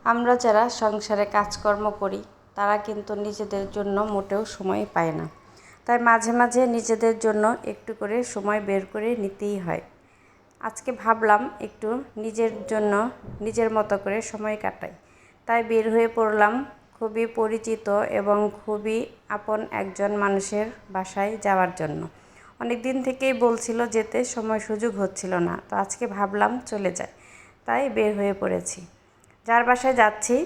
আমরা যারা সংসারে কাজকর্ম করি তারা কিন্তু নিজেদের জন্য মোটেও সময় পায় না। তাই মাঝে মাঝে নিজেদের জন্য একটু করে সময় বের করে নিতেই হয়। আজকে ভাবলাম একটু নিজের জন্য নিজের মতো করে সময় কাটাই। তাই বের হয়ে পড়লাম খুবই পরিচিত এবং খুবই আপন একজন মানুষের বাসায় যাওয়ার জন্য। অনেক দিন থেকেই বলছিল যেতে, সময় সুযোগ হচ্ছিল না। তো আজকে ভাবলাম চলে যাই, তাই বের হয়ে পড়েছি। যার বাসায় যাচ্ছি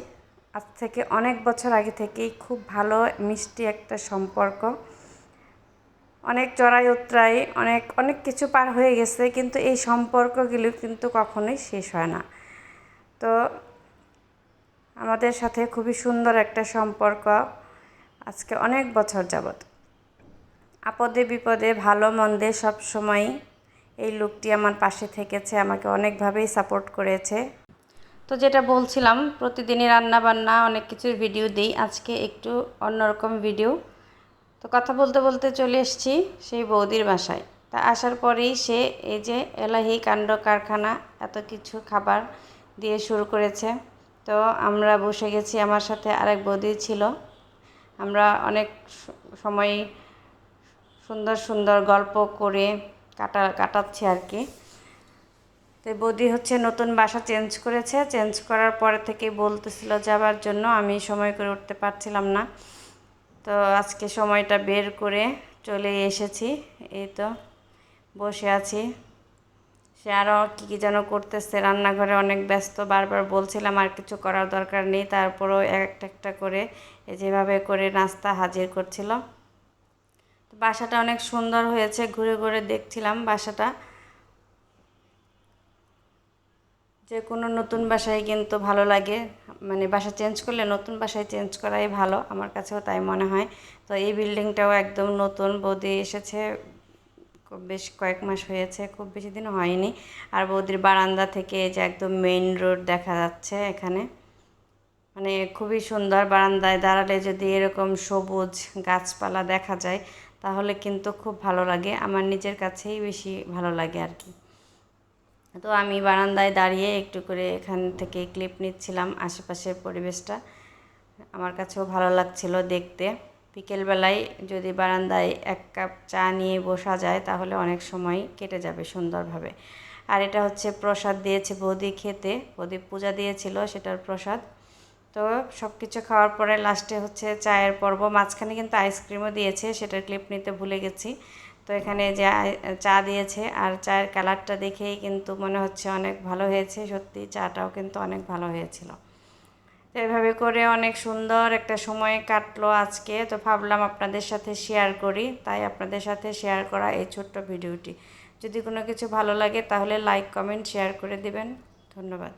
আজ থেকে অনেক বছর আগে থেকেই খুব ভালো মিষ্টি একটা সম্পর্ক। অনেক চড়াই উতরাই অনেক অনেক কিছু পার হয়ে গেছে, কিন্তু এই সম্পর্কগুলো কিন্তু কখনোই শেষ হয় না। তো আমাদের সাথে খুবই সুন্দর একটা সম্পর্ক আজকে অনেক বছর যাবত। আপদে বিপদে ভালো মন্দে সব সময় এই লোকটি আমার পাশে থেকেছে, আমাকে অনেকভাবেই সাপোর্ট করেছে। তো যেটা বলছিলাম, প্রতিদিনই রান্না বান্না অনেক কিছুর ভিডিও দিই, আজকে একটু অন্যরকম ভিডিও। তো কথা বলতে বলতে চলে এসেছি সেই বৌদির বাসায়। তা আসার পরেই সে এই যে এলাহি কাণ্ড কারখানা এত কিছু খাবার দিয়ে শুরু করেছে। তো আমরা বসে গেছি, আমার সাথে আরেক বৌদি ছিল। আমরা অনেক সময় সুন্দর সুন্দর গল্প করে কাটাচ্ছি আর কি। তো বৌদি হচ্ছে নতুন বাসা চেঞ্জ করেছে, চেঞ্জ করার পরে থেকেই বলতেছিল যাবার জন্য, আমি সময় করে উঠতে পারছিলাম না। তো আজকে সময়টা বের করে চলে এসেছি। এই তো বসে আছি। সে আরও কী যেন করতেছে রান্নাঘরে, অনেক ব্যস্ত। বারবার বলছিলাম আর কিছু করার দরকার নেই, তারপরেও একটা একটা করে যেভাবে করে নাস্তা হাজির করছিল। তো বাসাটা অনেক সুন্দর হয়েছে, ঘুরে ঘুরে দেখছিলাম বাসাটা। যে কোনো নতুন বাসায় কিন্তু ভালো লাগে, মানে বাসা চেঞ্জ করলে নতুন বাসায় চেঞ্জ করাই ভালো, আমার কাছেও তাই মনে হয়। তো এই বিল্ডিংটাও একদম নতুন, বৌদি এসেছে বেশ কয়েক মাস হয়েছে, খুব বেশি দিন হয়নি। আর বৌদির বারান্দা থেকে এই যে একদম মেইন রোড দেখা যাচ্ছে এখানে, মানে খুবই সুন্দর। বারান্দায় দাঁড়ালে যদি এরকম সবুজ গাছপালা দেখা যায় তাহলে কিন্তু খুব ভালো লাগে, আমার নিজের কাছেই বেশি ভালো লাগে আর কি। তো আমি বারান্দায় দাঁড়িয়ে একটু করে এখান থেকে ক্লিপ নিচ্ছিলাম আশেপাশের পরিবেশটা, আমার কাছেও ভালো লাগছিল দেখতে। বিকেলবেলায় যদি বারান্দায় এক কাপ চা নিয়ে বসা যায় তাহলে অনেক সময় কেটে যাবে সুন্দরভাবে। আর এটা হচ্ছে প্রসাদ দিয়েছে বৌদি খেতে, বৌদি পূজা দিয়েছিল সেটার প্রসাদ। তো সব কিছু খাওয়ার পরে লাস্টে হচ্ছে চায়ের পর্ব, মাঝখানে কিন্তু আইসক্রিমও দিয়েছে, সেটার ক্লিপ নিতে ভুলে গেছি। তো এখানে যে চা দিয়েছে, আর চায়ের কালারটা দেখেই কিন্তু মনে হচ্ছে অনেক ভালো হয়েছে, সত্যি চাটাও কিন্তু অনেক ভালো হয়েছিল। তো এভাবে করে অনেক সুন্দর একটা সময় কাটলো আজকে। তো ভাবলাম আপনাদের সাথে শেয়ার করি, তাই আপনাদের সাথে শেয়ার করা এই ছোট্ট ভিডিওটি। যদি কোনো কিছু ভালো লাগে তাহলে লাইক কমেন্ট শেয়ার করে দিবেন। ধন্যবাদ।